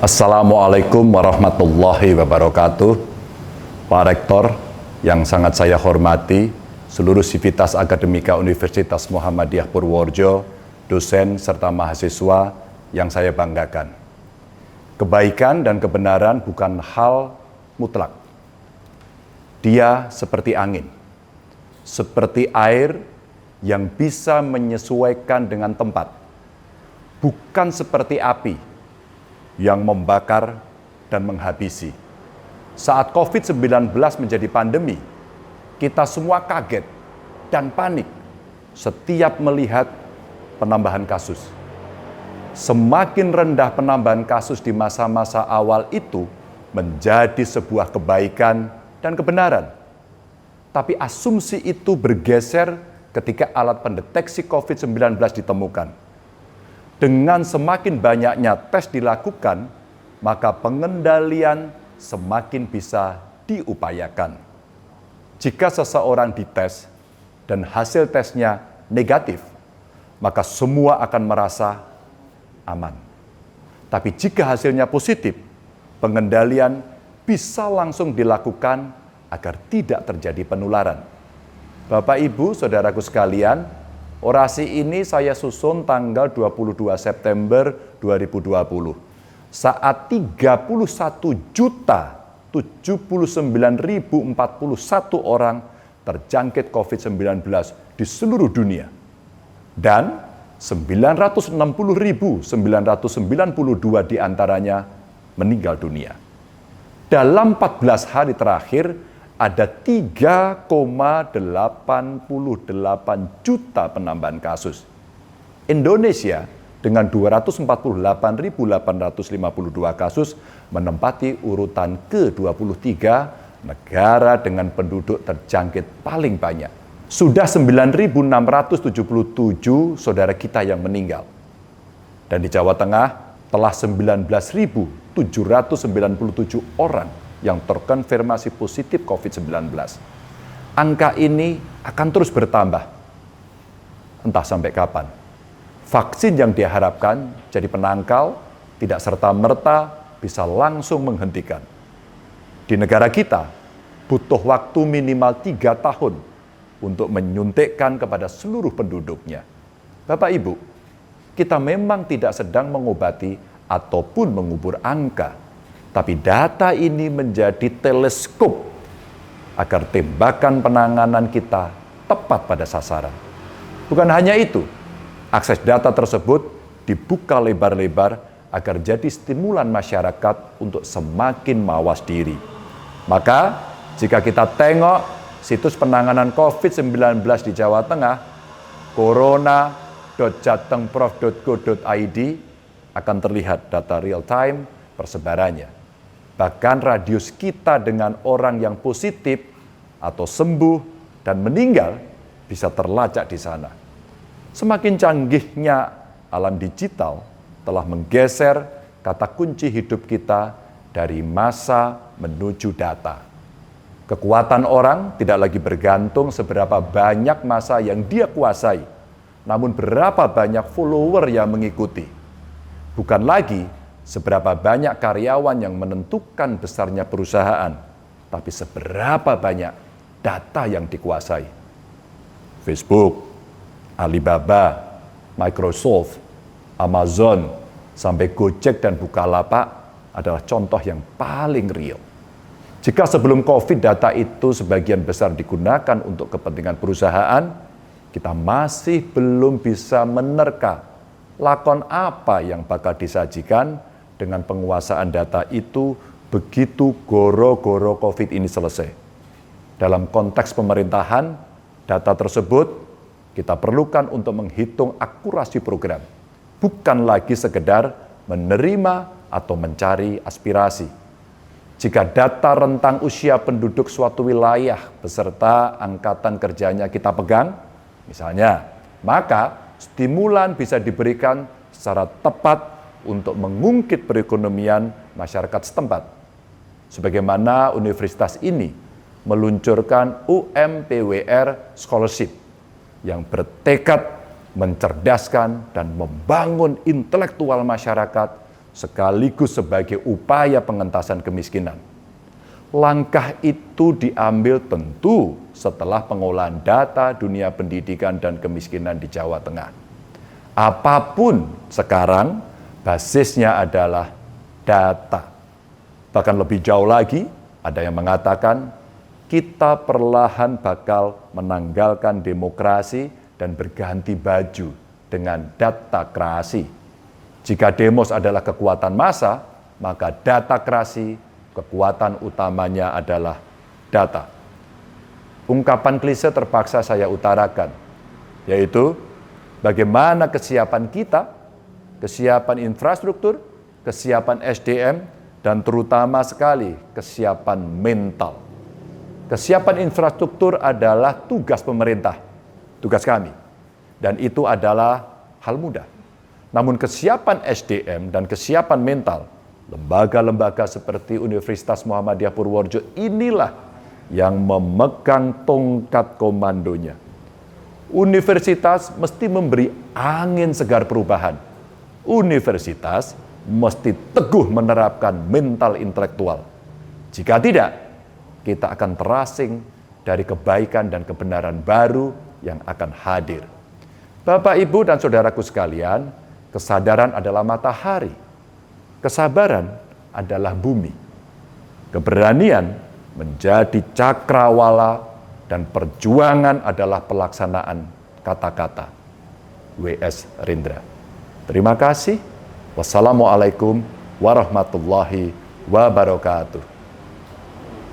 Assalamualaikum warahmatullahi wabarakatuh. Pak Rektor yang sangat saya hormati, seluruh sivitas akademika Universitas Muhammadiyah Purworejo, dosen serta mahasiswa yang saya banggakan. Kebaikan dan kebenaran bukan hal mutlak. Dia seperti angin, seperti air yang bisa menyesuaikan dengan tempat. Bukan seperti api yang membakar dan menghabisi. Saat COVID-19 menjadi pandemi, kita semua kaget dan panik setiap melihat penambahan kasus. Semakin rendah penambahan kasus di masa-masa awal itu menjadi sebuah kebaikan dan kebenaran. Tapi asumsi itu bergeser ketika alat pendeteksi COVID-19 ditemukan. Dengan semakin banyaknya tes dilakukan, maka pengendalian semakin bisa diupayakan. Jika seseorang dites dan hasil tesnya negatif, maka semua akan merasa aman. Tapi jika hasilnya positif, pengendalian bisa langsung dilakukan agar tidak terjadi penularan. Bapak, Ibu, saudaraku sekalian, orasi ini saya susun tanggal 22 September 2020. Saat 31.079.041 orang terjangkit COVID-19 di seluruh dunia. Dan 960.992 diantaranya meninggal dunia. Dalam 14 hari terakhir, ada 3,88 juta penambahan kasus. Indonesia dengan 248.852 kasus menempati urutan ke-23 negara dengan penduduk terjangkit paling banyak. Sudah 9.677 saudara kita yang meninggal. Dan di Jawa Tengah telah 19.797 orang yang terkonfirmasi positif COVID-19. Angka ini akan terus bertambah. Entah sampai kapan. Vaksin yang diharapkan jadi penangkal tidak serta-merta bisa langsung menghentikan. Di negara kita, butuh waktu minimal 3 tahun untuk menyuntikkan kepada seluruh penduduknya. Bapak Ibu, kita memang tidak sedang mengobati ataupun mengubur angka. Tapi data ini menjadi teleskop agar tembakan penanganan kita tepat pada sasaran. Bukan hanya itu, akses data tersebut dibuka lebar-lebar agar jadi stimulan masyarakat untuk semakin mawas diri. Maka, jika kita tengok situs penanganan COVID-19 di Jawa Tengah, corona.jatengprof.go.id akan terlihat data real time persebarannya. Bahkan radius kita dengan orang yang positif atau sembuh dan meninggal bisa terlacak di sana. Semakin canggihnya alam digital telah menggeser kata kunci hidup kita dari massa menuju data. Kekuatan orang tidak lagi bergantung seberapa banyak massa yang dia kuasai, namun berapa banyak follower yang mengikuti. Bukan lagi seberapa banyak karyawan yang menentukan besarnya perusahaan, tapi seberapa banyak data yang dikuasai. Facebook, Alibaba, Microsoft, Amazon, sampai Gojek dan Bukalapak adalah contoh yang paling real. Jika sebelum COVID data itu sebagian besar digunakan untuk kepentingan perusahaan, kita masih belum bisa menerka lakon apa yang bakal disajikan dengan penguasaan data itu begitu goro-goro COVID ini selesai. Dalam konteks pemerintahan, data tersebut kita perlukan untuk menghitung akurasi program, bukan lagi sekedar menerima atau mencari aspirasi. Jika data rentang usia penduduk suatu wilayah beserta angkatan kerjanya kita pegang, misalnya, maka stimulan bisa diberikan secara tepat untuk mengungkit perekonomian masyarakat setempat. Sebagaimana universitas ini meluncurkan UMPWR Scholarship yang bertekad mencerdaskan dan membangun intelektual masyarakat sekaligus sebagai upaya pengentasan kemiskinan. Langkah itu diambil tentu setelah pengolahan data dunia pendidikan dan kemiskinan di Jawa Tengah. Apapun sekarang, basisnya adalah data. Bahkan lebih jauh lagi, ada yang mengatakan kita perlahan bakal menanggalkan demokrasi dan berganti baju dengan datakrasi. Jika demos adalah kekuatan massa, maka datakrasi kekuatan utamanya adalah data. Ungkapan klise terpaksa saya utarakan, yaitu bagaimana kesiapan kita, kesiapan infrastruktur, kesiapan SDM, dan terutama sekali kesiapan mental. Kesiapan infrastruktur adalah tugas pemerintah, tugas kami. Dan itu adalah hal mudah. Namun kesiapan SDM dan kesiapan mental, lembaga-lembaga seperti Universitas Muhammadiyah Purworejo inilah yang memegang tongkat komandonya. Universitas mesti memberi angin segar perubahan. Universitas mesti teguh menerapkan mental intelektual. Jika tidak, kita akan terasing dari kebaikan dan kebenaran baru yang akan hadir. Bapak, Ibu, dan saudaraku sekalian, kesadaran adalah matahari. Kesabaran adalah bumi. Keberanian menjadi cakrawala dan perjuangan adalah pelaksanaan kata-kata. W.S. Rindra. Terima kasih. Wassalamualaikum warahmatullahi wabarakatuh.